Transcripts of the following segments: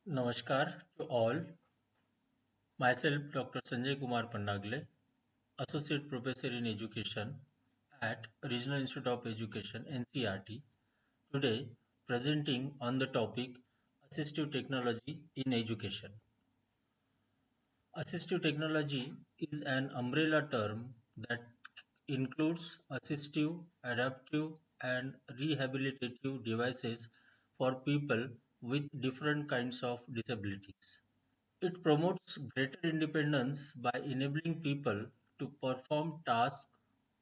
Namaskar to all. Myself, Dr. Sanjay Kumar Pandagle, Associate Professor in Education at Regional Institute of Education, NCERT. Today, presenting on the topic Assistive Technology in Education. Assistive technology is an umbrella term that includes assistive, adaptive, and rehabilitative devices for people with different kinds of disabilities. It promotes greater independence by enabling people to perform tasks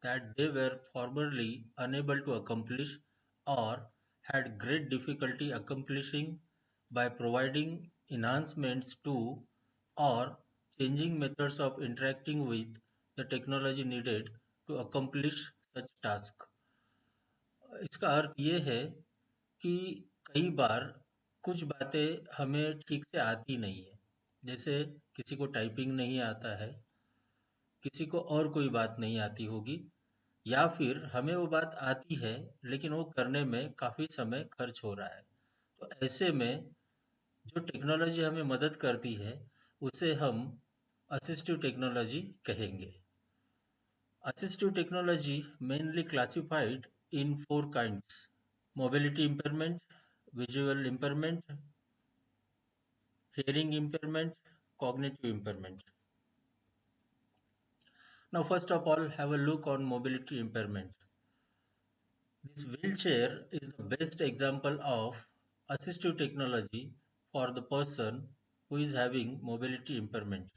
that they were formerly unable to accomplish or had great difficulty accomplishing by providing enhancements to or changing methods of interacting with the technology needed to accomplish such tasks. इसका अर्थ ये है कि कई बार कुछ बातें हमें ठीक से आती नहीं है। जैसे किसी को टाइपिंग नहीं आता है, किसी को और कोई बात नहीं आती होगी, या फिर हमें वो बात आती है लेकिन वो करने में काफ़ी समय खर्च हो रहा है। तो ऐसे में जो टेक्नोलॉजी हमें मदद करती है उसे हम असिस्टिव टेक्नोलॉजी कहेंगे। Assistive technology mainly classified in four kinds: mobility impairment, visual impairment, hearing impairment, cognitive impairment. Now, first of all, have a look on mobility impairment. This wheelchair is the best example of assistive technology for the person who is having mobility impairment.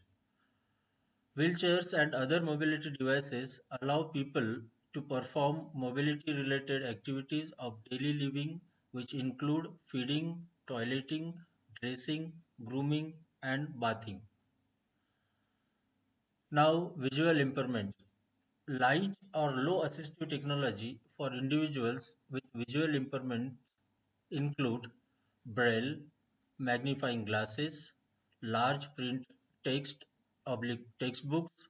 Wheelchairs and other mobility devices allow people to perform mobility related activities of daily living, which include feeding, toileting, dressing, grooming, and bathing. Now, visual impairment. Light or low assistive technology for individuals with visual impairment include braille, magnifying glasses, large print text oblique textbooks,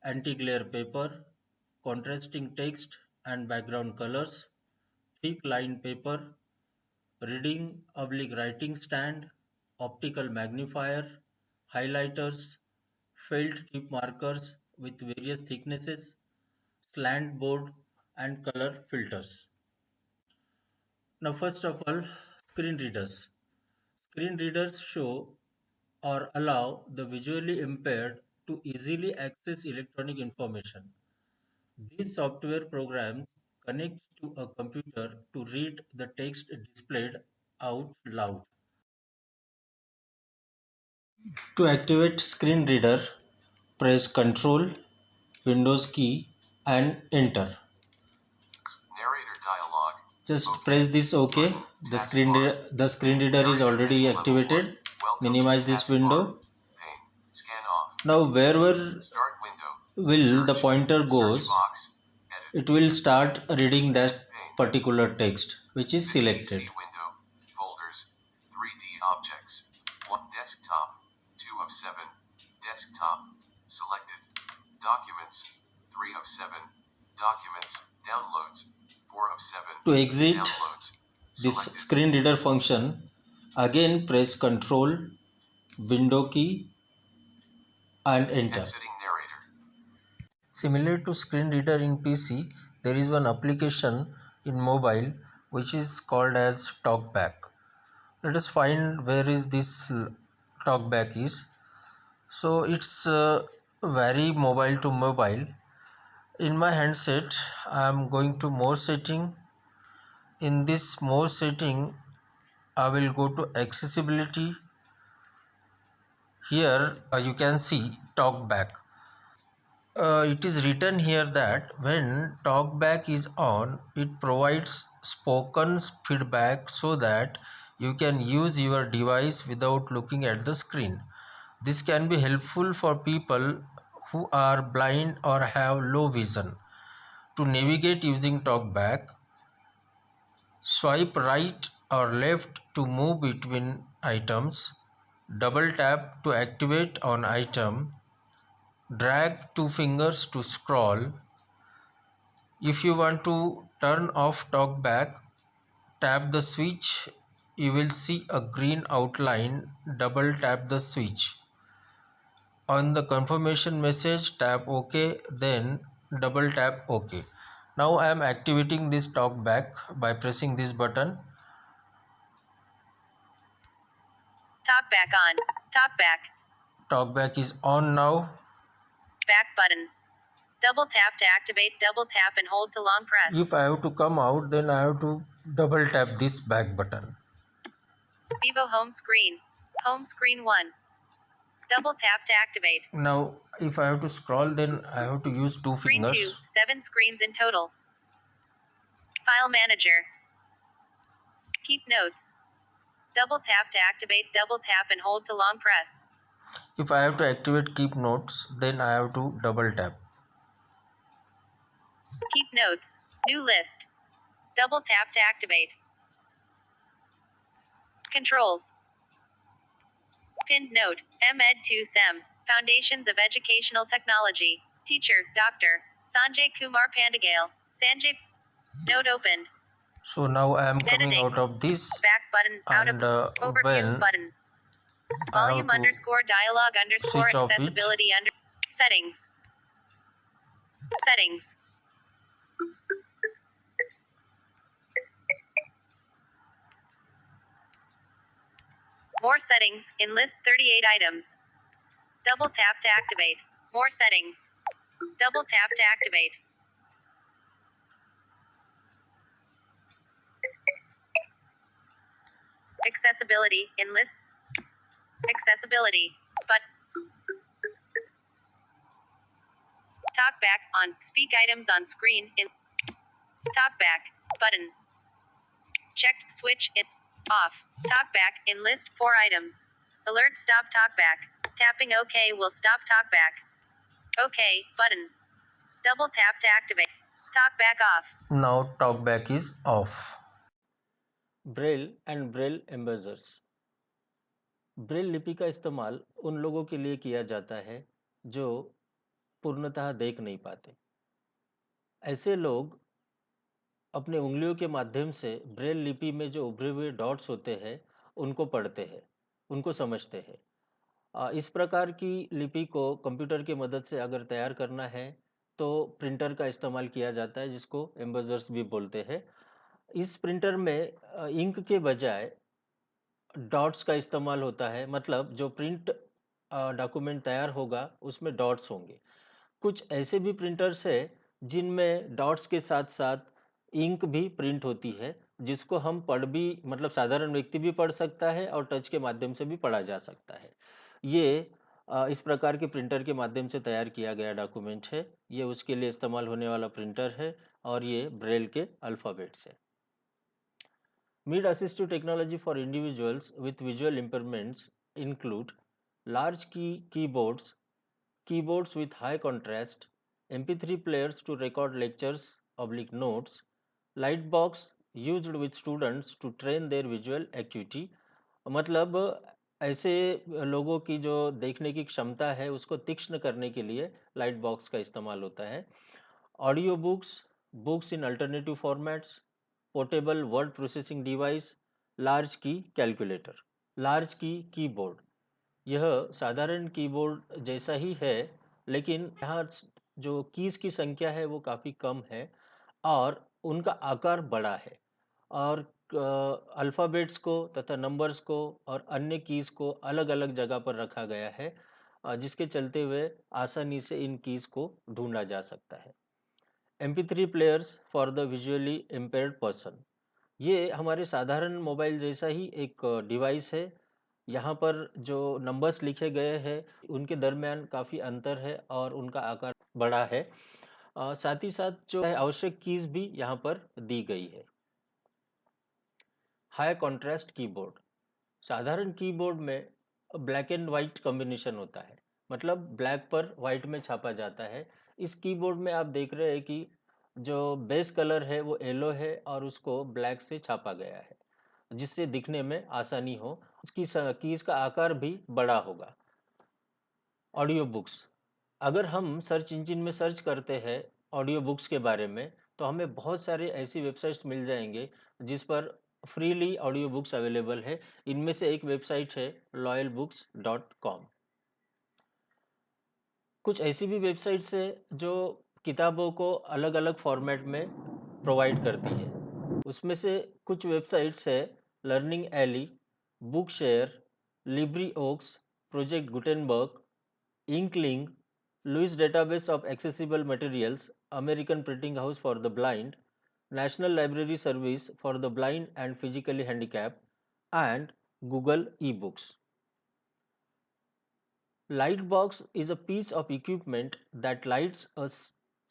anti-glare paper, contrasting text and background colors, thick line paper, reading oblique writing stand, optical magnifier, highlighters, felt tip markers with various thicknesses, slant board, and color filters. Now, first of all, screen readers. Screen readers show or allow the visually impaired to easily access electronic information. These software programs connect to a computer to read the text displayed out loud. To activate screen reader, press Ctrl, Windows key and enter. Narrator dialog. Just press this OK. The screen reader is already activated. Minimize this window. Scan off. Now wherever Start window. will the pointer goes, box. it will start reading that particular text which is selected. Window. Folders. 3D objects. 1 desktop. 2 of 7. Desktop. Selected. Documents. 3 of 7. Documents. Downloads. 4 of 7. To exit Downloads. this Selected. screen reader function, again press Ctrl, Window key and enter. Exiting narrator. Similar to screen reader in PC, there is one application in mobile which is called as TalkBack. Let us find where is this TalkBack is. So it's very mobile to mobile. In my handset, I am going to more setting. In this more setting, I will go to accessibility. Here you can see TalkBack. It is written here that when TalkBack is on, it provides spoken feedback so that you can use your device without looking at the screen. This can be helpful for people who are blind or have low vision. To navigate using TalkBack, swipe right or left to move between items, double tap to activate on item, drag two fingers to scroll. If you want to turn off TalkBack, tap the switch you will see a green outline. Double tap the switch. On the confirmation message, tap OK, then double tap OK. Now I am activating this talkback by pressing this button. Talkback on. Talkback. Talkback is on now. Back button. Double tap to activate. Double tap and hold to long press. If I have to come out, then I have to double tap this back button. Vivo home screen. Home screen 1. Double tap to activate. Now if I have to scroll, then I have to use two Screen fingers. 2. 7 screens in total. File manager. Keep notes. Double tap to activate. Double tap and hold to long press. If I have to activate keep notes, then I have to double tap. Keep notes. New list. Double tap to activate. Controls. Pinned note. MEd2 SEM. Foundations of Educational Technology. Teacher, Dr. Sanjay Kumar Pandagale. Sanjay. Note opened. So now I am coming Editing. out of this, Back button. Out and of overview when button. I have Volume to underscore dialogue underscore switch off it. accessibility under settings. Settings. More settings. In list 38 items. Double tap to activate. More settings. Double tap to activate. Accessibility. In list. Accessibility. But. Talkback on. Speak items on screen. In. Talkback. Button. Checked. Switch. It. Off. Talkback. In list 4 items. Alert stop talkback. Tapping OK will stop talkback. OK. Button. Double tap to activate. Talkback off. Now talkback is off. Braille and Braille embossers. Braille लिपि का इस्तेमाल उन लोगों के लिए किया जाता है जो पूर्णतः देख नहीं पाते। ऐसे लोग अपने उंगलियों के माध्यम से ब्रेल लिपि में जो उभरे हुए डॉट्स होते हैं उनको पढ़ते हैं, उनको समझते हैं। इस प्रकार की लिपि को कंप्यूटर की मदद से अगर तैयार करना है तो प्रिंटर का इस्तेमाल किया जाता है, जिसको एम्बेजर्स भी बोलते हैं। इस प्रिंटर में इंक के बजाय डॉट्स का इस्तेमाल होता है, मतलब जो प्रिंट डॉक्यूमेंट तैयार होगा उसमें डॉट्स होंगे। कुछ ऐसे भी प्रिंटर्स है जिनमें डॉट्स के साथ साथ इंक भी प्रिंट होती है, जिसको हम पढ़ भी, मतलब साधारण व्यक्ति भी पढ़ सकता है और टच के माध्यम से भी पढ़ा जा सकता है। ये इस प्रकार के प्रिंटर के माध्यम से तैयार किया गया डॉक्यूमेंट है। ये उसके लिए इस्तेमाल होने वाला प्रिंटर है और ये ब्रेल के अल्फ़ाबेट्स है। Mid assistive technology for individuals with visual impairments include large keyboards, keyboards with high contrast, MP3 players to record lectures oblique notes, light box used with students to train their visual acuity। मतलब ऐसे लोगों की जो देखने की क्षमता है उसको तीक्ष्ण करने के लिए लाइट बॉक्स का इस्तेमाल होता है। ऑडियो बुक्स, बुक्स इन alternative formats, portable word processing device, large की कैलकुलेटर। लार्ज की कीबोर्ड, यह साधारण कीबोर्ड जैसा ही है, लेकिन यहाँ जो कीज़ की संख्या है वो काफ़ी कम है और उनका आकार बड़ा है और अल्फ़ाबेट्स को तथा नंबर्स को और अन्य कीज़ को अलग-अलग जगह पर रखा गया है, जिसके चलते हुए आसानी से इन कीज़ को ढूंढा जा सकता है। MP3 players for the visually impaired person, ये हमारे साधारण मोबाइल जैसा ही एक डिवाइस है। यहाँ पर जो नंबर्स लिखे गए हैं उनके दरमियान काफ़ी अंतर है और उनका आकार बड़ा है। साथ ही साथ जो है आवश्यक कीज़ भी यहाँ पर दी गई है। हाई कॉन्ट्रास्ट कीबोर्ड, साधारण कीबोर्ड में ब्लैक एंड वाइट कॉम्बिनेशन होता है, मतलब ब्लैक पर वाइट में छापा जाता है। इस कीबोर्ड में आप देख रहे हैं कि जो बेस कलर है वो येलो है और उसको ब्लैक से छापा गया है, जिससे दिखने में आसानी हो। उसकी कीज़ का आकार भी बड़ा होगा। ऑडियो बुक्स, अगर हम सर्च इंजन में सर्च करते हैं ऑडियो बुक्स के बारे में तो हमें बहुत सारे ऐसी वेबसाइट्स मिल जाएंगे जिस पर फ्रीली ऑडियो बुक्स अवेलेबल है। इनमें से एक वेबसाइट है loyalbooks.com। कुछ ऐसी भी वेबसाइट्स है जो किताबों को अलग अलग फॉर्मेट में प्रोवाइड करती है। उसमें से कुछ वेबसाइट्स है Learning Ally, Bookshare, LibriVox, Project Gutenberg, Inkling, Louis database of accessible materials, American Printing House for the Blind, National Library Service for the Blind and physically handicap, and Google e books. Lightbox is a piece of equipment that lights a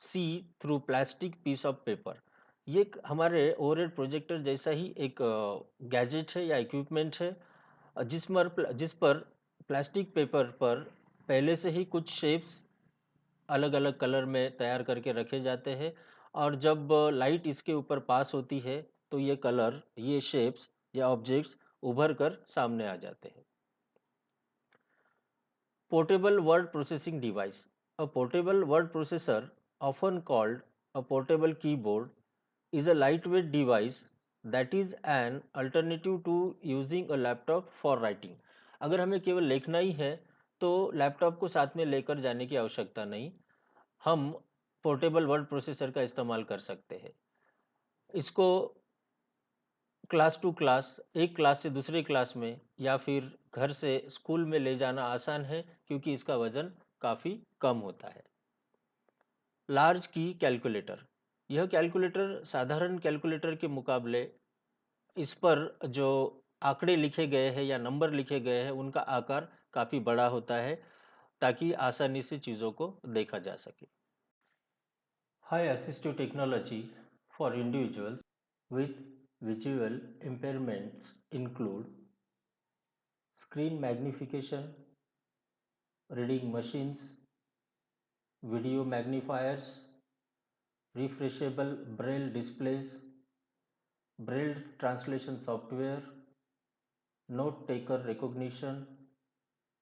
see-through plastic piece of paper। ये एक हमारे overhead projector जैसा ही एक gadget है या equipment है, जिस पर प्लास्टिक पेपर पर पहले से ही कुछ शेप्स अलग अलग कलर में तैयार करके रखे जाते हैं, और जब लाइट इसके ऊपर पास होती है तो ये कलर, ये शेप्स या ऑब्जेक्ट्स उभर कर सामने आ जाते हैं। Portable word processing device. A portable word processor, often called a portable keyboard, is a lightweight device that is an alternative to using a laptop for writing। अगर हमें केवल लिखना ही है तो लैपटॉप को साथ में लेकर जाने की आवश्यकता नहीं, हम पोर्टेबल वर्ड प्रोसेसर का इस्तेमाल कर सकते हैं। इसको क्लास टू क्लास, एक क्लास से दूसरे क्लास में या फिर घर से स्कूल में ले जाना आसान है, क्योंकि इसका वजन काफ़ी कम होता है। लार्ज की कैलकुलेटर। यह कैलकुलेटर साधारण कैलकुलेटर के मुकाबले, इस पर जो आंकड़े लिखे गए हैं या नंबर लिखे गए हैं उनका आकार काफ़ी बड़ा होता है, ताकि आसानी से चीज़ों को देखा जा सके। High assistive technology for individuals with visual impairments include screen magnification, reading machines, video magnifiers, refreshable braille displays, braille translation software, note taker recognition,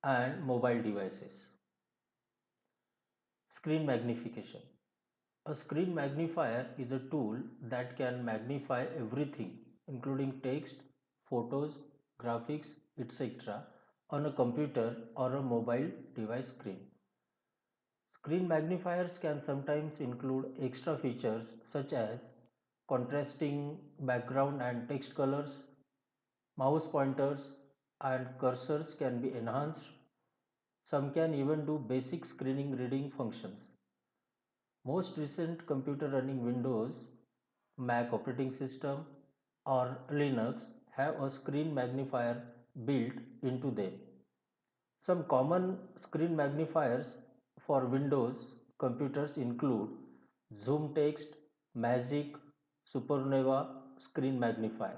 and mobile devices. Screen magnification. A screen magnifier is a tool that can magnify everything, including text, photos, graphics, etc., on a computer or a mobile device screen. Screen magnifiers can sometimes include extra features such as contrasting background and text colors, mouse pointers and cursors can be enhanced. Some can even do basic screen reading functions. Most recent computer running Windows, Mac operating system, or Linux have a screen magnifier built into them. Some common screen magnifiers for Windows computers include Zoom Text, Magic, Supernova Screen Magnifier.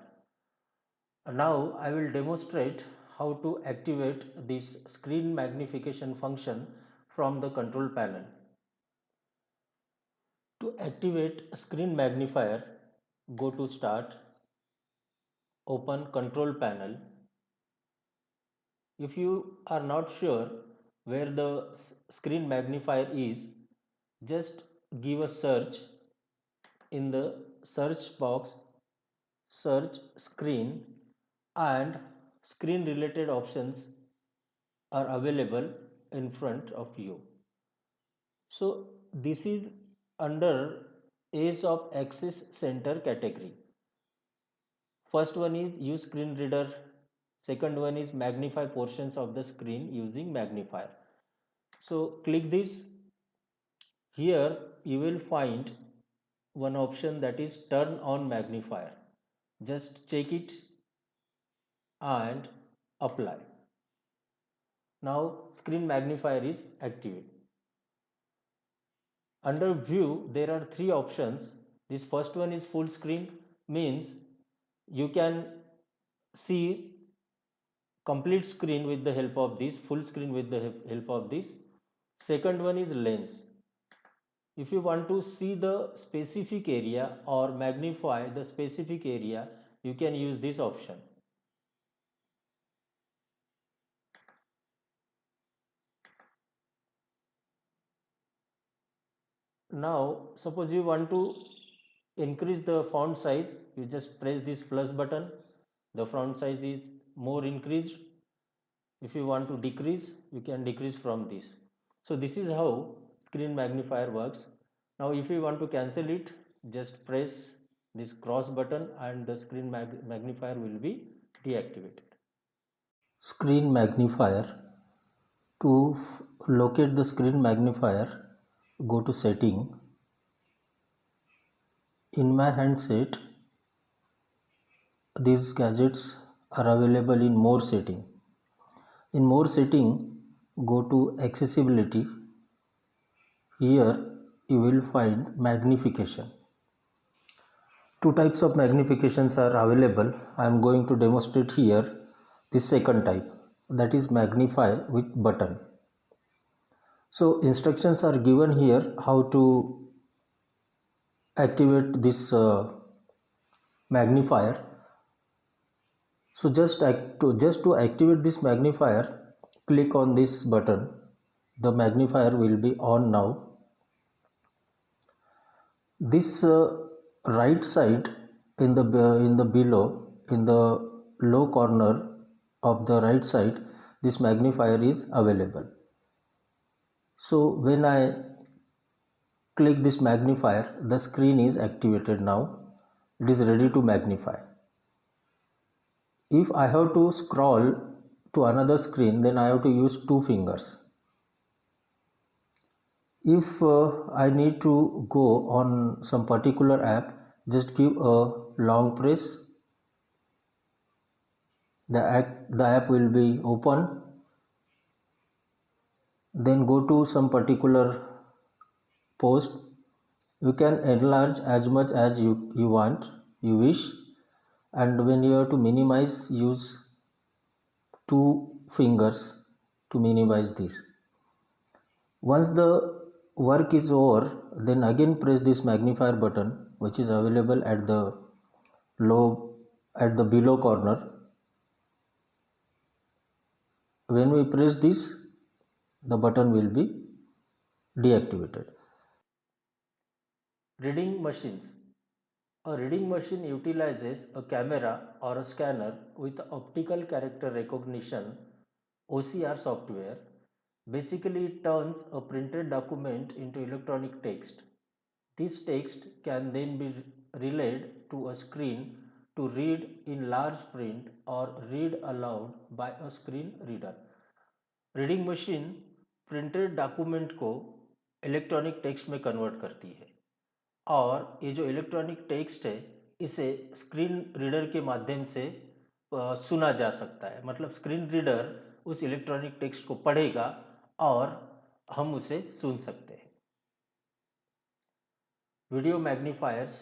Now I will demonstrate how to activate this screen magnification function from the control panel. To activate screen magnifier, go to Start, open Control Panel. If you are not sure where the screen magnifier is, just give a search in the search box, search screen, and screen related options are available in front of you. So this is under Ease of Access Center category. First one is use screen reader. Second one is magnify portions of the screen using magnifier. So click this. Here you will find one option that is turn on magnifier. Just check it and apply. Now screen magnifier is activated. Under view there are three options. This first one is full screen, means you can see complete screen with the help of this, full screen with the help of this. Second one is lens. If you want to see the specific area or magnify the specific area, you can use this option. Now suppose you want to increase the font size, you just press this plus button. the font size is more increased. If you want to decrease, you can decrease from this. So this is how screen magnifier works. Now if you want to cancel it, just press this cross button and the screen magnifier will be deactivated. Screen magnifier. To locate the screen magnifier, go to setting. In my handset, these gadgets are available in more setting. In more setting, go to accessibility. Here you will find magnification. Two types of magnifications are available. I am going to demonstrate here the second type, that is magnify with button. So instructions are given here how to activate this magnifier. So just to activate this magnifier, click on this button. The magnifier will be on now. This right side in the below, in the low corner of the right side, this magnifier is available. So when I click this magnifier, the screen is activated now. It is ready to magnify. If I have to scroll to another screen, then I have to use two fingers. If I need to go on some particular app, just give a long press. The app will be open. Then go to some particular post. You can enlarge as much as you want, you wish. And when you have to minimize, use two fingers to minimize this. Once the work is over, then again press this magnifier button, which is available at the below corner. When we press this, the button will be deactivated. Reading machines. A reading machine utilizes a camera or a scanner with optical character recognition (OCR) software. Basically, it turns a printed document into electronic text. This text can then be relayed to a screen to read in large print or read aloud by a screen reader. Reading machine printed document को electronic text में convert करती है और ये जो electronic text है इसे screen reader के माध्यम से सुना जा सकता है। मतलब स्क्रीन रीडर उस इलेक्ट्रॉनिक टेक्स्ट को पढ़ेगा और हम उसे सुन सकते हैं। Video magnifiers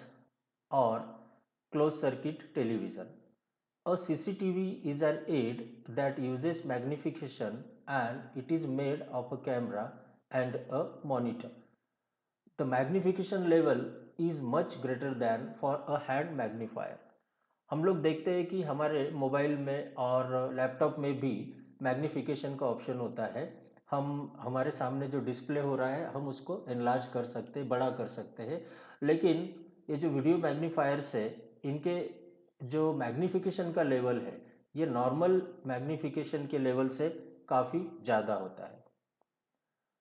or closed circuit television. A CCTV is an aid that uses magnification and it is made of a camera and a monitor. The magnification level is much greater than for a hand magnifier. हम लोग देखते हैं कि हमारे mobile में और laptop में भी मैग्नीफिकेशन का ऑप्शन होता है। हम हमारे सामने जो डिस्प्ले हो रहा है हम उसको एनलार्ज कर सकते हैं, बड़ा कर सकते हैं। लेकिन ये जो वीडियो मैग्नीफायर्स है, इनके जो मैग्नीफिकेशन का लेवल है ये नॉर्मल मैग्नीफिकेशन के लेवल से काफ़ी ज़्यादा होता है।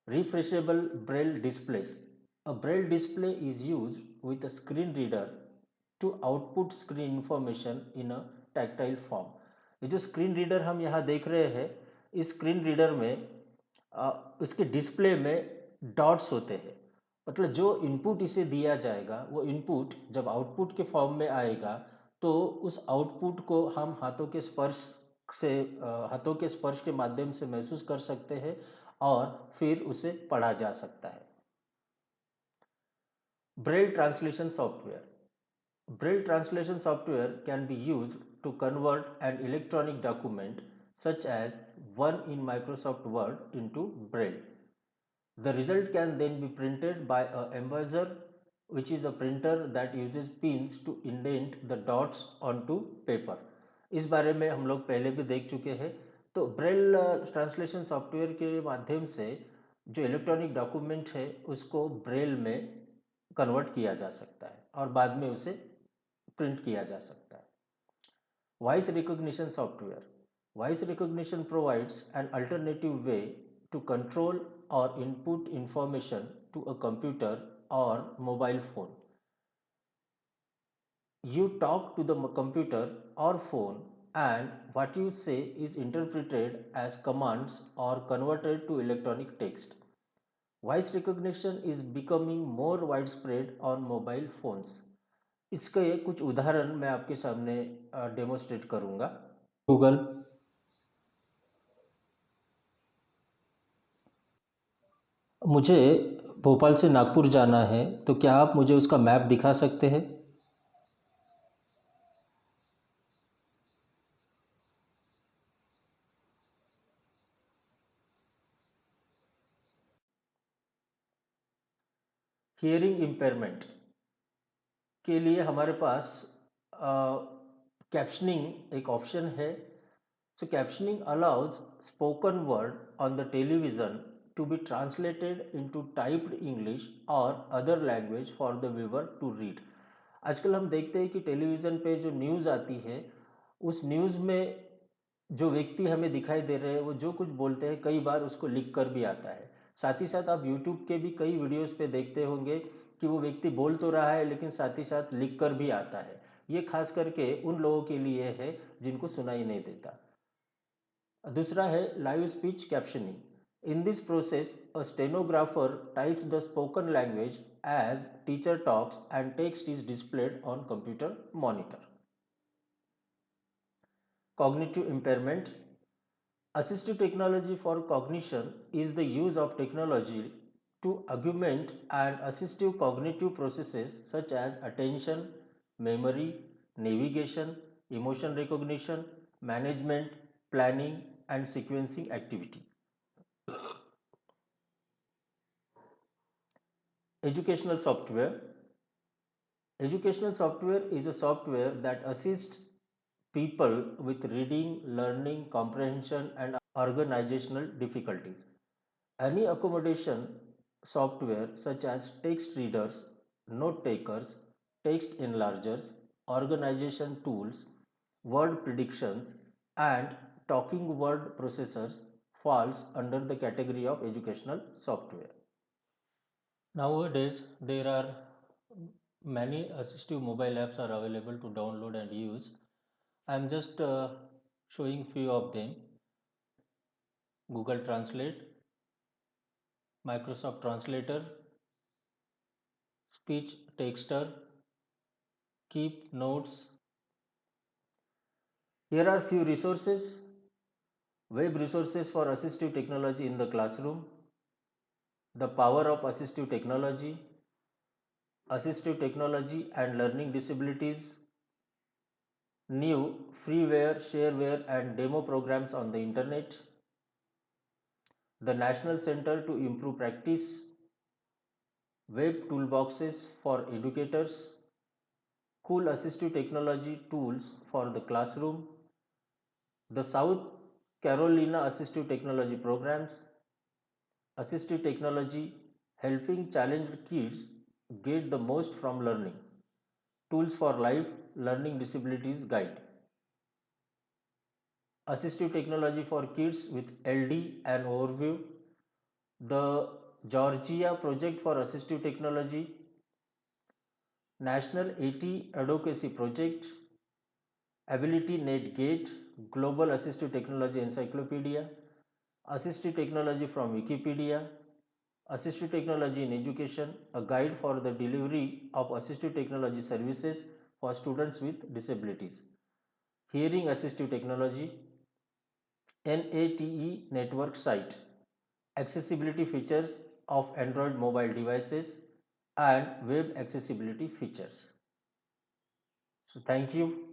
Refreshable braille displays. A braille display is used with a screen reader to output screen information in a tactile form. ये जो स्क्रीन रीडर हम यहाँ देख रहे हैं, इस स्क्रीन रीडर में इसके डिस्प्ले में डॉट्स होते हैं। मतलब जो इनपुट इसे दिया जाएगा वो इनपुट जब आउटपुट के फॉर्म में आएगा तो उस आउटपुट को हम हाथों के स्पर्श के माध्यम से महसूस कर सकते हैं और फिर उसे पढ़ा जा सकता है। Braille translation software. Braille translation software can be used to convert an electronic document such as one in Microsoft Word into Braille. The result can then be printed by a embosser, which is a printer that uses pins to indent the dots onto paper. इस बारे में हम लोग पहले भी देख चुके हैं। तो ब्रेल ट्रांसलेशन सॉफ्टवेयर के माध्यम से जो इलेक्ट्रॉनिक डॉक्यूमेंट है उसको ब्रेल में कन्वर्ट किया जा सकता है और बाद में उसे प्रिंट किया जा सकता है। Voice recognition software. Voice recognition provides an alternative way to control or input information to a computer or mobile phone. You talk to the computer or phone, and what you say is interpreted as commands or converted to electronic text. Voice recognition is becoming more widespread on mobile phones. इसके कुछ उदाहरण मैं आपके सामने demonstrate करूंगा। Google, मुझे भोपाल से नागपुर जाना है, तो क्या आप मुझे उसका मैप दिखा सकते हैं? हियरिंग इम्पेयरमेंट के लिए हमारे पास कैप्शनिंग एक ऑप्शन है। So captioning allows spoken word on the television to be translated into typed English or other language for the viewer to read. आजकल हम देखते हैं कि टेलीविज़न पे जो न्यूज़ आती है, उस न्यूज़ में जो व्यक्ति हमें दिखाई दे रहे हैं वो जो कुछ बोलते हैं कई बार उसको लिख कर भी आता है। साथ ही साथ आप यूट्यूब के भी कई वीडियोस पे देखते होंगे कि वो व्यक्ति बोल तो रहा है लेकिन साथ ही साथ लिख कर भी आता है। ये खास करके उन लोगों के लिए है जिनको सुनाई नहीं देता। दूसरा है live speech captioning. In this process a stenographer types the spoken language as teacher talks and text is displayed on computer monitor. Cognitive impairment. Assistive technology for cognition is the use of technology to augment and assistive cognitive processes such as attention, memory, navigation, emotion recognition, management, planning, and sequencing activity. Educational software. Educational software is a software that assists people with reading, learning, comprehension, and organizational difficulties. Any accommodation software such as text readers, note takers, text enlargers, organization tools, word predictions, and talking word processors falls under the category of educational software. Nowadays, there are many assistive mobile apps are available to download and use. I am just showing few of them. Google Translate, Microsoft Translator, Speech Texter, Keep Notes. Here are few resources. Web resources for assistive technology in the classroom. The power of assistive technology and learning disabilities. New freeware, shareware and demo programs on the internet. The National Center to Improve Practice. Web toolboxes for educators. Cool assistive technology tools for the classroom. The South Carolina Assistive Technology Programs. Assistive technology helping challenged kids get the most from learning. Tools for Life Learning Disabilities Guide. Assistive technology for kids with LD and overview. The Georgia Project for Assistive Technology. National AT Advocacy Project. Ability Net Gate, Global Assistive Technology Encyclopedia, Assistive Technology from Wikipedia, Assistive Technology in Education, a guide for the delivery of assistive technology services for students with disabilities. Hearing Assistive Technology, NATE network site, accessibility features of Android mobile devices and web accessibility features. So thank you.